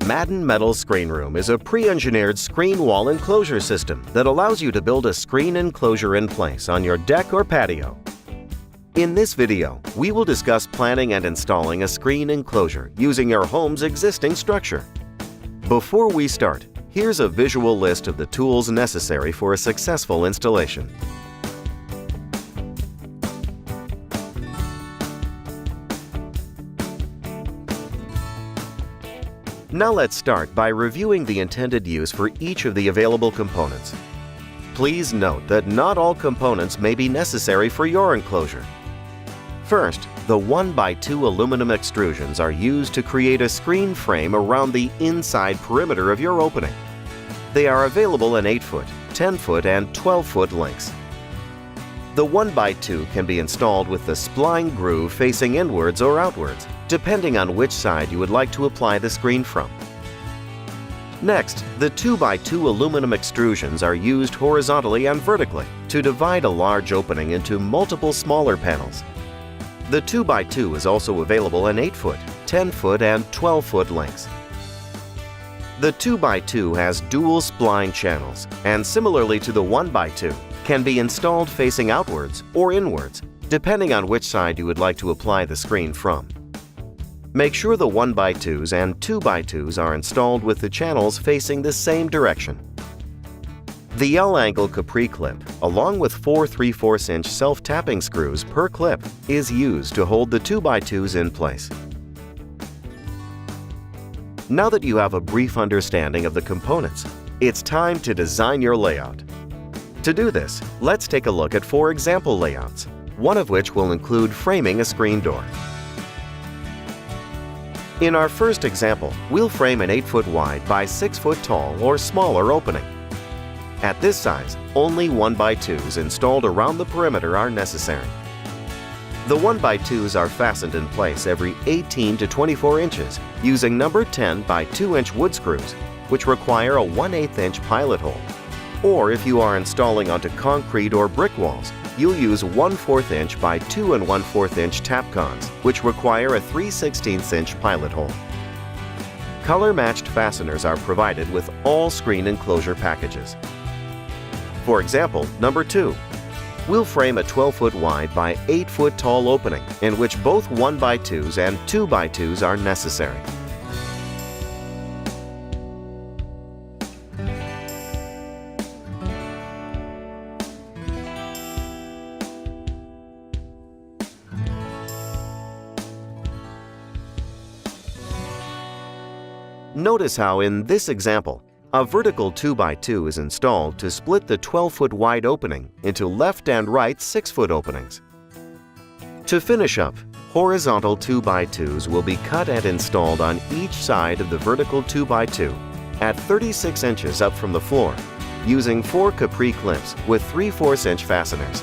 Madden Metal Screen Room is a pre-engineered screen wall enclosure system that allows you to build a screen enclosure in place on your deck or patio. In this video, we will discuss planning and installing a screen enclosure using your home's existing structure. Before we start, here's a visual list of the tools necessary for a successful installation. Now let's start by reviewing the intended use for each of the available components. Please note that not all components may be necessary for your enclosure. First, the 1x2 aluminum extrusions are used to create a screen frame around the inside perimeter of your opening. They are available in 8-foot, 10-foot, and 12-foot lengths. The 1x2 can be installed with the spline groove facing inwards or outwards, depending on which side you would like to apply the screen from. Next, the 2x2 aluminum extrusions are used horizontally and vertically to divide a large opening into multiple smaller panels. The 2x2 is also available in 8-foot, 10-foot, and 12-foot lengths. The 2x2 has dual spline channels and, similarly to the 1x2, can be installed facing outwards or inwards, depending on which side you would like to apply the screen from. Make sure the 1x2s and 2x2s are installed with the channels facing the same direction. The L-angle Capri clip, along with 4 3/4-inch self-tapping screws per clip, is used to hold the 2x2s in place. Now that you have a brief understanding of the components, it's time to design your layout. To do this, let's take a look at 4 example layouts, one of which will include framing a screen door. In our first example, we'll frame an 8-foot wide by 6-foot tall or smaller opening. At this size, only 1x2s installed around the perimeter are necessary. The 1x2s are fastened in place every 18 to 24 inches using number 10 by 2-inch wood screws, which require a 1/8-inch pilot hole. Or if you are installing onto concrete or brick walls, you'll use 1/4-inch by 2 1/4-inch tapcons, which require a 3/16-inch pilot hole. Color-matched fasteners are provided with all screen enclosure packages. For example, number 2. We'll frame a 12-foot wide by 8-foot tall opening in which both 1x2s and 2x2s are necessary. Notice how in this example, a vertical 2x2 is installed to split the 12-foot wide opening into left and right 6-foot openings. To finish up, horizontal 2x2s will be cut and installed on each side of the vertical 2x2 at 36 inches up from the floor, using 4 Capri clips with 3/4-inch fasteners.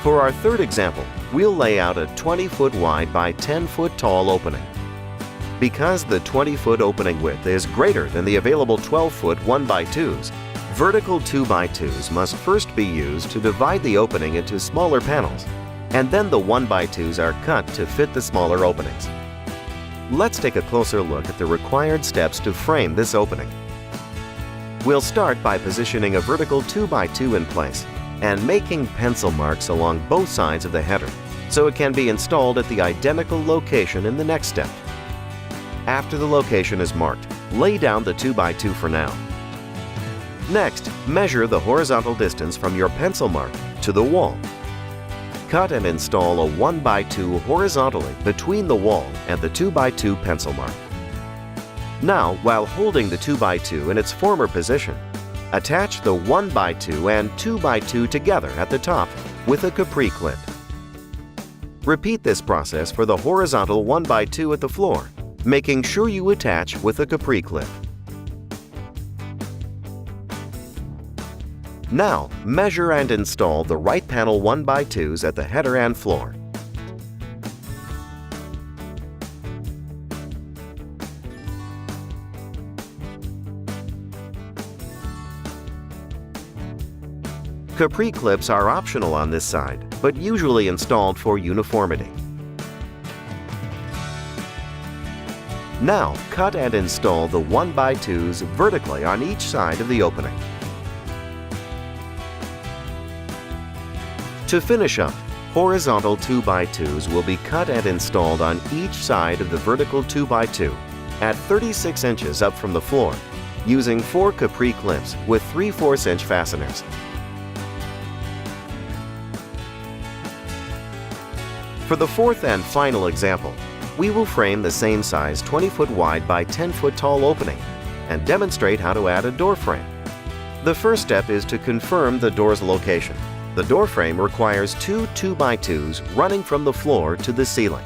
For our third example, we'll lay out a 20-foot wide by 10-foot tall opening. Because the 20-foot opening width is greater than the available 12-foot 1x2s, vertical 2x2s must first be used to divide the opening into smaller panels, and then the 1x2s are cut to fit the smaller openings. Let's take a closer look at the required steps to frame this opening. We'll start by positioning a vertical 2x2 in place and making pencil marks along both sides of the header so it can be installed at the identical location in the next step. After the location is marked, lay down the 2x2 for now. Next, measure the horizontal distance from your pencil mark to the wall. Cut and install a 1x2 horizontally between the wall and the 2x2 pencil mark. Now, while holding the 2x2 in its former position, attach the 1x2 and 2x2 together at the top with a Capri clip. Repeat this process for the horizontal 1x2 at the floor, making sure you attach with a Capri clip. Now, measure and install the right panel 1x2s at the header and floor. Capri clips are optional on this side, but usually installed for uniformity. Now, cut and install the 1x2s vertically on each side of the opening. To finish up, horizontal 2x2s will be cut and installed on each side of the vertical 2x2 at 36 inches up from the floor, using 4 capri clips with 3/4 inch fasteners. For the fourth and final example, we will frame the same size 20-foot wide by 10-foot tall opening and demonstrate how to add a door frame. The first step is to confirm the door's location. The door frame requires 2 2x2s running from the floor to the ceiling.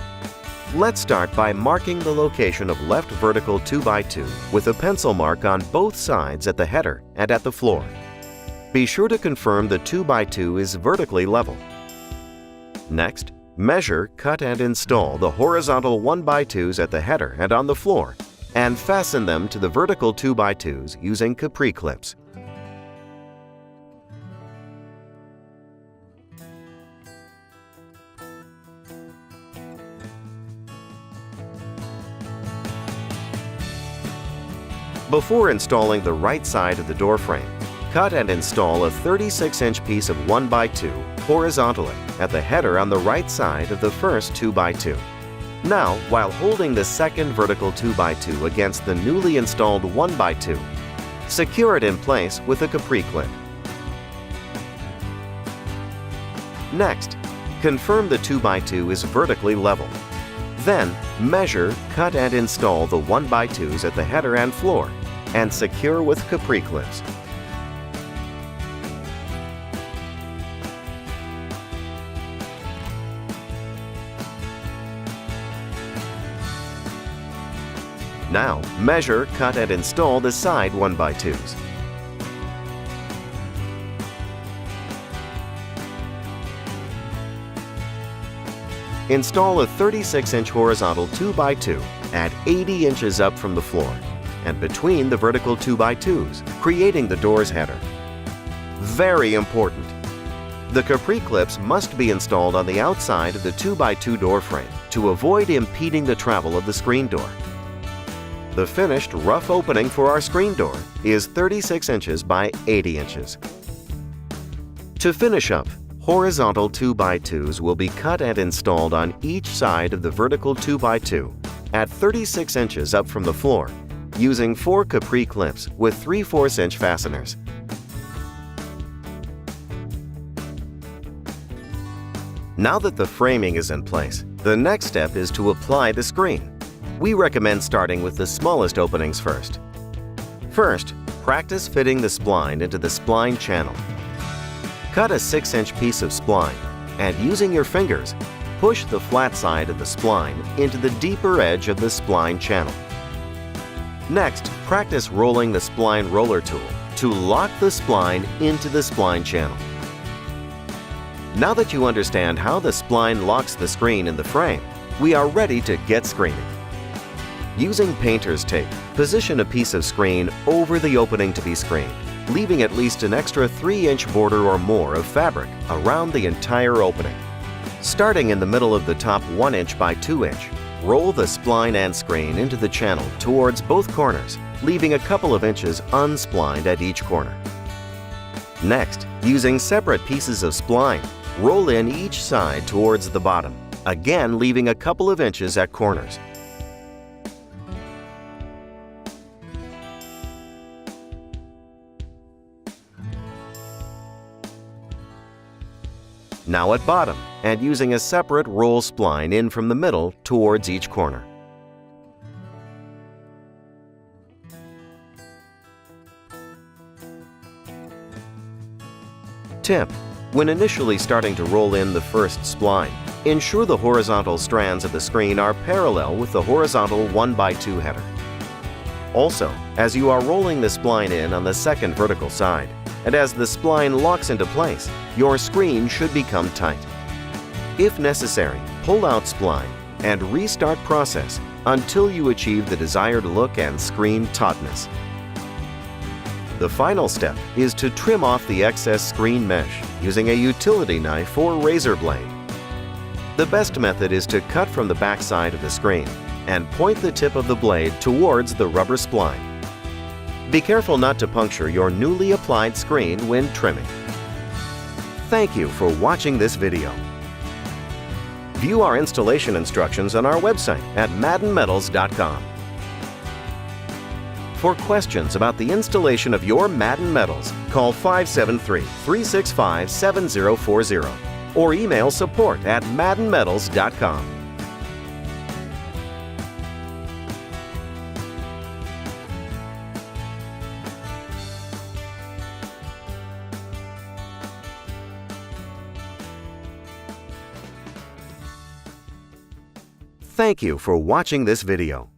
Let's start by marking the location of left vertical 2x2 with a pencil mark on both sides at the header and at the floor. Be sure to confirm the 2x2 is vertically level. Next, measure, cut and install the horizontal 1x2s at the header and on the floor, and fasten them to the vertical 2x2s using capri clips. Before installing the right side of the door frame, cut and install a 36-inch piece of 1x2 horizontally at the header on the right side of the first 2x2. Now, while holding the second vertical 2x2 against the newly installed 1x2, secure it in place with a capri clip. Next, confirm the 2x2 is vertically level. Then, measure, cut and install the 1x2s at the header and floor and secure with capri clips. Now, measure, cut and install the side 1x2s. Install a 36-inch horizontal 2x2 at 80 inches up from the floor and between the vertical 2x2s, creating the door's header. Very important! The capri clips must be installed on the outside of the 2x2 door frame to avoid impeding the travel of the screen door. The finished rough opening for our screen door is 36 inches by 80 inches. To finish up, horizontal 2x2s will be cut and installed on each side of the vertical 2x2 at 36 inches up from the floor, using 4 capri clips with 3/4 inch fasteners. Now that the framing is in place, the next step is to apply the screen. We recommend starting with the smallest openings first. First, practice fitting the spline into the spline channel. Cut a 6-inch piece of spline and, using your fingers, push the flat side of the spline into the deeper edge of the spline channel. Next, practice rolling the spline roller tool to lock the spline into the spline channel. Now that you understand how the spline locks the screen in the frame, we are ready to get screening. Using painter's tape, position a piece of screen over the opening to be screened, leaving at least an extra 3-inch border or more of fabric around the entire opening. Starting in the middle of the top 1-inch by 2-inch, roll the spline and screen into the channel towards both corners, leaving a couple of inches unsplined at each corner. Next, using separate pieces of spline, roll in each side towards the bottom, again leaving a couple of inches at corners. Now at bottom, and using a separate roll spline in from the middle towards each corner. Tip: when initially starting to roll in the first spline, ensure the horizontal strands of the screen are parallel with the horizontal 1x2 header. Also, as you are rolling the spline in on the second vertical side, and as the spline locks into place, your screen should become tight. If necessary, pull out spline and restart process until you achieve the desired look and screen tautness. The final step is to trim off the excess screen mesh using a utility knife or razor blade. The best method is to cut from the back side of the screen and point the tip of the blade towards the rubber spline. Be careful not to puncture your newly applied screen when trimming. Thank you for watching this video. View our installation instructions on our website at maddenmetals.com. For questions about the installation of your Madden medals, call 573-365-7040 or email support@maddenmetals.com. Thank you for watching this video.